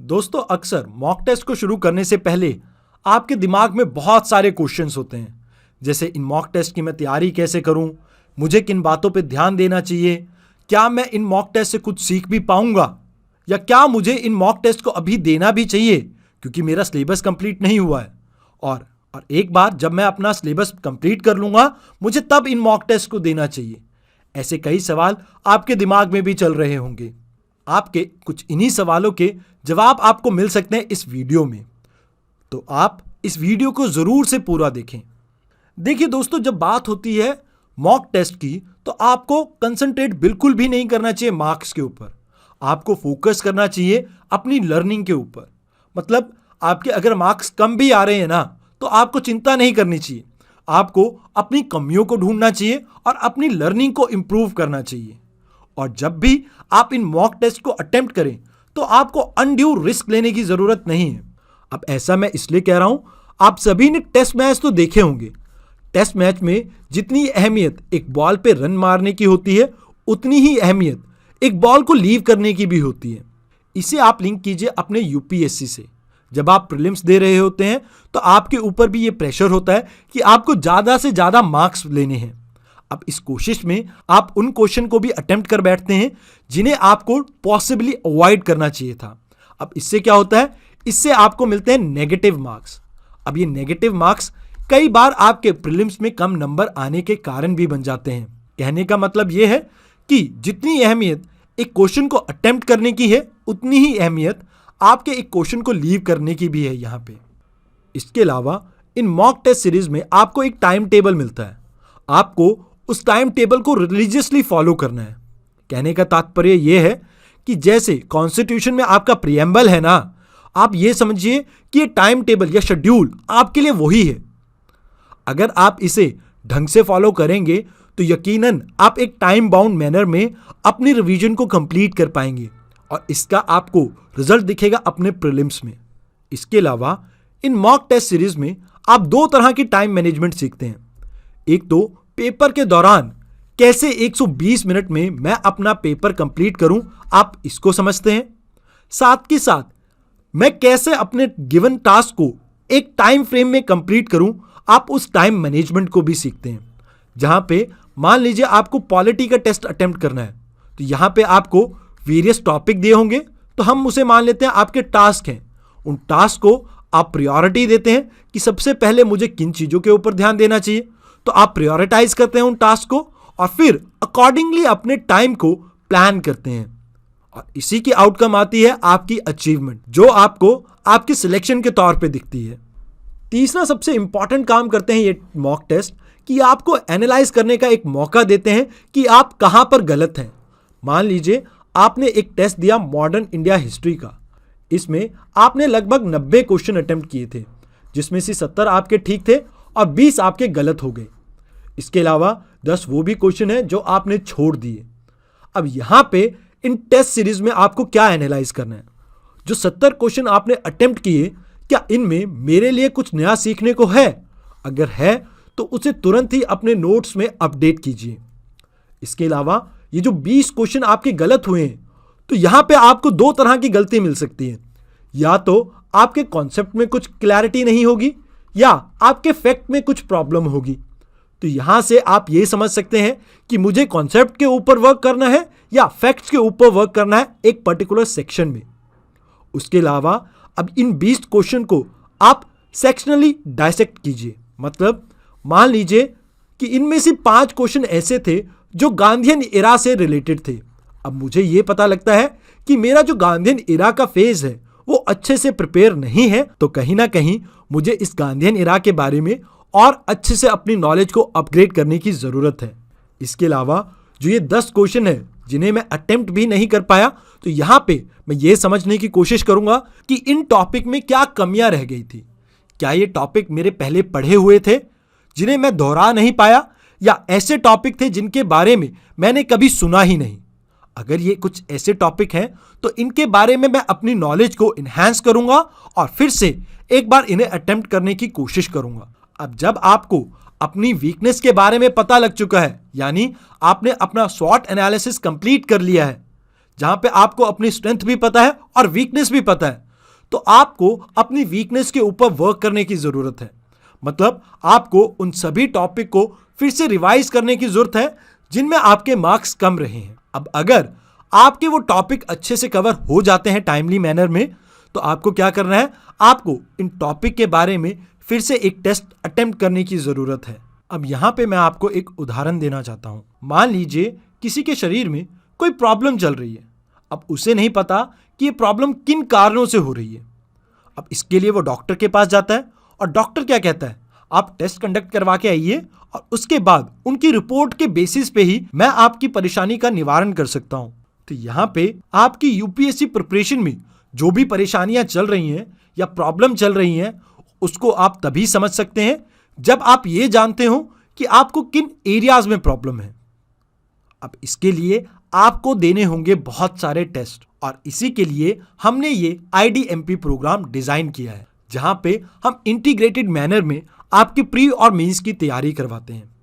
दोस्तों, अक्सर mock test को शुरू करने से पहले आपके दिमाग में बहुत सारे क्वेश्चंस होते हैं, जैसे इन मॉक टेस्ट की मैं तैयारी कैसे करूं, मुझे किन बातों पे ध्यान देना चाहिए, क्या मैं इन मॉक टेस्ट से कुछ सीख भी पाऊंगा, या क्या मुझे इन मॉक टेस्ट को अभी देना भी चाहिए क्योंकि मेरा सिलेबस कंप्लीट नहीं हुआ है, और एक बार जब मैं अपना सिलेबस कंप्लीट कर लूंगा मुझे तब इन मॉक टेस्ट को देना चाहिए। ऐसे कई सवाल आपके दिमाग में भी चल रहे होंगे। आपके कुछ इन्हीं सवालों के जवाब आपको मिल सकते हैं इस वीडियो में, तो आप इस वीडियो को जरूर से पूरा देखें। देखिए दोस्तों, जब बात होती है मॉक टेस्ट की तो आपको कंसंट्रेट बिल्कुल भी नहीं करना चाहिए मार्क्स के ऊपर। आपको फोकस करना चाहिए अपनी लर्निंग के ऊपर। मतलब आपके अगर मार्क्स कम भी आ रहे हैं ना, तो आपको चिंता नहीं करनी चाहिए। आपको अपनी कमियों को ढूंढना चाहिए और अपनी लर्निंग को इंप्रूव करना चाहिए। और जब भी आप इन मॉक टेस्ट को अटेम्प्ट करें तो आपको अनड्यू रिस्क लेने की जरूरत नहीं है। अब ऐसा मैं इसलिए कह रहा हूं, आप सभी ने टेस्ट मैच तो देखे होंगे। टेस्ट मैच में जितनी अहमियत एक बॉल पे रन मारने की होती है, उतनी ही अहमियत एक बॉल को लीव करने की भी होती है। इसे आप लिंक कीजिए अपने यूपीएससी से। जब आप प्रीलिम्स दे रहे होते हैं तो आपके ऊपर भी ये प्रेशर होता है कि आपको ज्यादा से ज्यादा मार्क्स लेने हैं। अब इस कोशिश में आप उन क्वेश्चन को भी अटेम्प्ट कर बैठते हैं जिन्हें आपको पॉसिबली अवॉइड करना चाहिए था। अब इससे क्या होता है, इससे आपको मिलते हैं नेगेटिव मार्क्स। अब ये नेगेटिव मार्क्स कई बार आपके प्रीलिम्स में कम नंबर आने के कारण भी बन जाते हैं। कहने का मतलब यह है कि जितनी अहमियत एक क्वेश्चन को अटेम्प्ट करने की है, उतनी ही अहमियत आपके एक क्वेश्चन को लीव करने की भी है यहाँ पे। इसके अलावा इन मॉक टेस्ट सीरीज में आपको एक टाइम टेबल मिलता है। आपको उस टाइम टेबल को रिलीजियसली फॉलो करना है। कहने का तात्पर्य यह है कि जैसे कॉन्स्टिट्यूशन में आपका प्रीएम्बल है ना, आप यह समझिए कि ये टाइम टेबल या शेड्यूल आपके लिए वही है। अगर आप इसे ढंग से फॉलो करेंगे तो यकीनन आप एक टाइम बाउंड मैनर में अपनी रिवीजन को कंप्लीट कर पाएंगे और इसका आपको रिजल्ट दिखेगा अपने प्रीलिम्स में। इसके अलावा इन मॉक टेस्ट सीरीज में आप दो तरह की टाइम मैनेजमेंट सीखते हैं। एक तो पेपर के दौरान कैसे 120 मिनट में मैं अपना पेपर कंप्लीट करूं, आप इसको समझते हैं। साथ के साथ मैं कैसे अपने गिवन टास्क को एक टाइम फ्रेम में कंप्लीट करूं, आप उस टाइम मैनेजमेंट को भी सीखते हैं। जहां पे मान लीजिए आपको पॉलिटी का टेस्ट अटेम्प्ट करना है, तो यहां पे आपको वेरियस टॉपिक दिए होंगे, तो हम उसे मान लेते हैं आपके टास्क हैं। उन टास्क को आप प्रायोरिटी देते हैं कि सबसे पहले मुझे किन चीजों के ऊपर ध्यान देना चाहिए, तो आप प्रायोरिटाइज करते हैं उन टास्क को और फिर अकॉर्डिंगली अपने टाइम को प्लान करते हैं। और इसी की आउटकम आती है आपकी अचीवमेंट, जो आपको आपकी सिलेक्शन के तौर पे दिखती है। तीसरा सबसे इंपॉर्टेंट काम करते हैं ये मॉक टेस्ट कि आपको एनालाइज करने का एक मौका देते हैं कि आप कहां पर गलत हैं। मान लीजिए आपने एक टेस्ट दिया मॉडर्न इंडिया हिस्ट्री का। इसमें आपने लगभग 90 क्वेश्चन अटेम्प्ट किए थे, जिसमें से 70 आपके ठीक थे और 20 आपके गलत हो गए। इसके अलावा 10 वो भी क्वेश्चन है जो आपने छोड़ दिए। अब यहां पे इन टेस्ट सीरीज में आपको क्या एनालाइज करना है, जो 70 क्वेश्चन आपने अटेम्प्ट किए, क्या इनमें मेरे लिए कुछ नया सीखने को है? अगर है तो उसे तुरंत ही अपने नोट्स में अपडेट कीजिए। इसके अलावा ये जो 20 क्वेश्चन आपके गलत हुए हैं, तो यहां पे आपको दो तरह की गलती मिल सकती है। या तो आपके कॉन्सेप्ट में कुछ क्लैरिटी नहीं होगी, या आपके फैक्ट में कुछ प्रॉब्लम होगी। तो यहां से आप ये समझ सकते हैं कि मुझे कॉन्सेप्ट के ऊपर वर्क करना है या फैक्ट्स के ऊपर वर्क करना है एक पर्टिकुलर सेक्शन में। उसके अलावा अब इन 20 क्वेश्चन को आप सेक्शनली डायसेक्ट कीजिए। मतलब मान लीजिए कि इनमें से 5 क्वेश्चन ऐसे थे जो गांधीयन एरा से रिलेटेड थे। अब मुझे यह पता लगता है कि मेरा जो गांधीयन एरा का फेज है वो अच्छे से प्रिपेयर नहीं है, तो कहीं ना कहीं मुझे इस गांधीयन एरा के बारे में और अच्छे से अपनी नॉलेज को अपग्रेड करने की जरूरत है। इसके अलावा जो ये 10 क्वेश्चन है जिन्हें मैं अटेम्प्ट भी नहीं कर पाया, तो यहां पे मैं ये समझने की कोशिश करूंगा कि इन टॉपिक में क्या कमियां रह गई थी। क्या ये टॉपिक मेरे पहले पढ़े हुए थे जिन्हें मैं दोहरा नहीं पाया, या ऐसे टॉपिक थे जिनके बारे में मैंने कभी सुना ही नहीं। अगर ये कुछ ऐसे टॉपिक हैं तो इनके बारे में मैं अपनी नॉलेज को इन्हांस करूंगा और फिर से एक बार इन्हें अटेम्प्ट करने की कोशिश करूंगा। अब जब आपको अपनी वीकनेस के बारे में पता लग चुका है, यानी आपने अपना स्वॉट एनालिसिस कंप्लीट कर लिया है, जहां पे आपको अपनी स्ट्रेंथ भी पता है और वीकनेस भी पता है, तो आपको अपनी वीकनेस के ऊपर वर्क करने की जरूरत है। मतलब आपको उन सभी टॉपिक को फिर से रिवाइज करने की जरूरत है जिनमें आपके मार्क्स कम रहे हैं। अब अगर आपके वो टॉपिक अच्छे से कवर हो जाते हैं टाइमली मैनर में, तो आपको क्या करना है, आपको इन टॉपिक के बारे में फिर से एक टेस्ट अटेम्प्ट करने की जरूरत है। अब यहां पे मैं आपको एक उदाहरण देना चाहता हूं। मान लीजिए किसी के शरीर में कोई प्रॉब्लम चल रही है। अब उसे नहीं पता कि ये प्रॉब्लम किन कारणों से हो रही है। अब इसके लिए वो डॉक्टर के पास जाता है और डॉक्टर क्या कहता है, आप टेस्ट कंडक्ट करवा के आइए और उसके बाद उनकी रिपोर्ट के बेसिस पे ही मैं आपकी परेशानी का निवारण कर सकता हूं। तो यहां पे आपकी यूपीएससी प्रिपरेशन में जो भी परेशानियां चल रही हैं या प्रॉब्लम चल रही हैं, उसको आप तभी समझ सकते हैं जब आप ये जानते हो कि आपको किन एरियाज में प्रॉब्लम है। अब इसके लिए आपको देने होंगे बहुत सारे टेस्ट, और इसी के लिए हमने ये IDMP प्रोग्राम डिजाइन किया है, जहां पे हम इंटीग्रेटेड मैनर में आपकी प्री और मेंस की तैयारी करवाते हैं।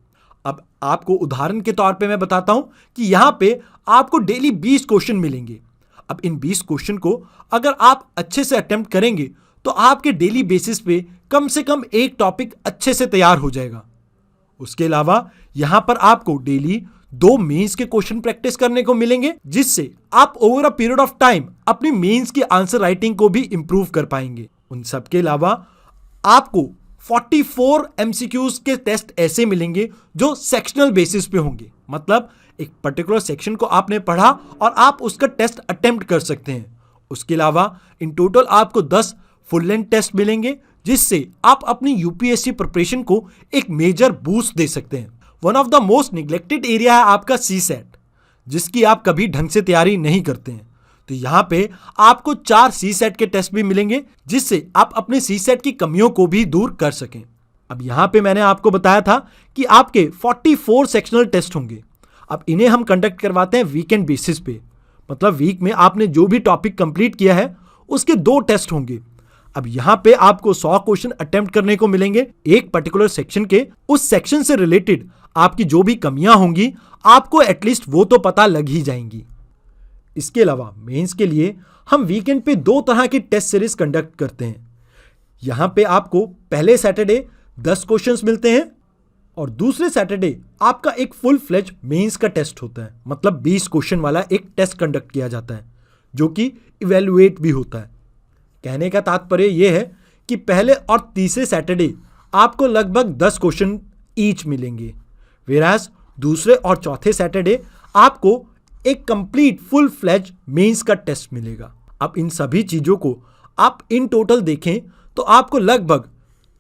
अब आपको उदाहरण के तौर पे मैं बताता हूं कि यहां पे आपको डेली 20 क्वेश्चन मिलेंगे। अब इन 20 क्वेश्चन को अगर आप अच्छे से अटेम्प्ट करेंगे तो आपके डेली बेसिस पे कम से कम एक टॉपिक अच्छे से तैयार हो जाएगा। उसके अलावा यहां पर आपको डेली 2 मेंस के क्वेश्चन प्रैक्टिस करने को मिलेंगे, जिससे आप over a period of time अपनी मेंस की आंसर राइटिंग को भी इंप्रूव कर पाएंगे। उन सब के अलावा आपको 44 MCQs के टेस्ट ऐसे मिलेंगे जो सेक्शनल बेसिस पे होंगे। मतलब एक पर्टिकुलर सेक्शन को आपने पढ़ा और आप उसका टेस्ट अटेम्प्ट कर सकते हैं। उसके अलावा इन टोटल आपको 10 फुल लेंथ टेस्ट मिलेंगे, जिससे आप अपनी यूपीएससी प्रिपरेशन को एक मेजर बूस्ट दे सकते हैं। One of the most neglected area है आपका CSAT, जिसकी आप कभी ढंग से तैयारी नहीं करते हैं। तो यहां पे आपको 4 CSAT के टेस्ट भी मिलेंगे, जिससे आप अपने CSAT की कमियों को भी दूर कर सकें। अब यहां पे मैंने आपको बताया था कि आपके 44 सेक्शनल टेस्ट होंगे। अब इन्हें हम कंडक्ट करवाते हैं वीकेंड बेसिस पे। मतलब वीक में आपने जो भी टॉपिक कंप्लीट किया है उसके 2 टेस्ट होंगे। अब यहां पे आपको 100 क्वेश्चन अटेम्प्ट करने को मिलेंगे एक पर्टिकुलर सेक्शन के। उस सेक्शन से रिलेटेड आपकी जो भी कमियां होंगी आपको एटलीस्ट वो तो पता लग ही जाएंगी। इसके अलावा मेंस के लिए हम वीकेंड पे 2 तरह की टेस्ट सीरीज कंडक्ट करते हैं। यहां पे आपको पहले सैटरडे 10 क्वेश्चंस मिलते हैं और दूसरे सैटरडे आपका एक फुल फ्लेज मेंस का टेस्ट होता है। मतलब 20 क्वेश्चन वाला एक टेस्ट कंडक्ट किया जाता है, जो कि इवेल्युएट भी होता है। कहने का तात्पर्य यह है कि पहले और तीसरे सैटरडे आपको लगभग 10 क्वेश्चन ईच मिलेंगे, वेराज दूसरे और चौथे सैटरडे आपको एक कंप्लीट फुल फ्लेज मेंस का टेस्ट मिलेगा। अब इन सभी चीजों को आप इन टोटल देखें तो आपको लगभग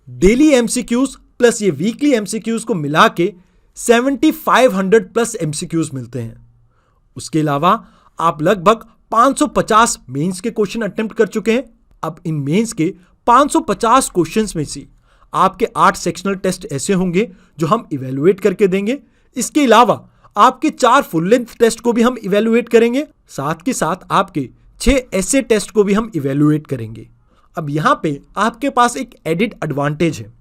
डेली MCQs प्लस ये वीकली MCQs को मिला के 7500 प्लस MCQs मिलते हैं। उसके अलावा आप लगभग 550 मेंस के क्वेश्चन अटेम्प्ट कर चुके हैं। अब इन मेंस के 550 क्वेश्चंस में से आपके 8 सेक्शनल टेस्ट ऐसे होंगे जो हम इवेलुएट करके देंगे। इसके अलावा आपके 4 फुल लेंथ टेस्ट को भी हम इवेलुएट करेंगे, साथ के साथ आपके 6 ऐसे टेस्ट को भी हम इवेलुएट करेंगे। अब यहां पे आपके पास एक एडिड एडवांटेज है।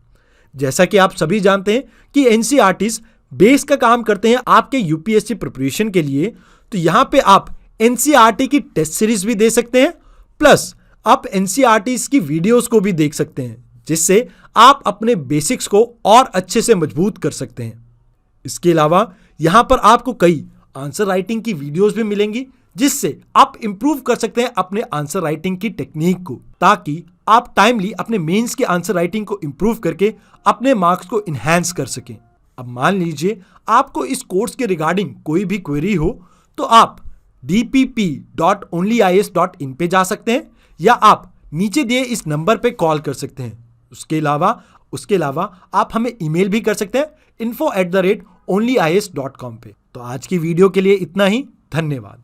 जैसा कि आप सभी जानते हैं कि NCERTs बेस का काम करते हैं आपके यूपीएससी प्रिपरेशन के लिए। तो यहां पे आप NCERT की टेस्ट सीरीज भी दे सकते हैं, प्लस आप NCERTs की वीडियोस को भी देख सकते हैं, जिससे आप अपने बेसिक्स को और अच्छे से मजबूत कर सकते हैं। इसके अलावा यहां पर आपको कई आंसर राइटिंग की वीडियोस भी मिलेंगी, जिससे आप इंप्रूव कर सकते हैं अपने आंसर राइटिंग की टेक्निक को, ताकि आप टाइमली अपने मेंस के आंसर राइटिंग को इंप्रूव करके अपने मार्क्स को इनहैंस कर सकें। अब मान लीजिए आपको इस कोर्स के रिगार्डिंग कोई भी क्वेरी हो तो आप dpp.onlyis.in पे जा सकते हैं, या आप नीचे दिए इस नंबर पे कॉल कर सकते हैं। उसके अलावा आप हमें ईमेल भी कर सकते हैं info@onlyis.com पे। तो आज की वीडियो के लिए इतना ही। धन्यवाद।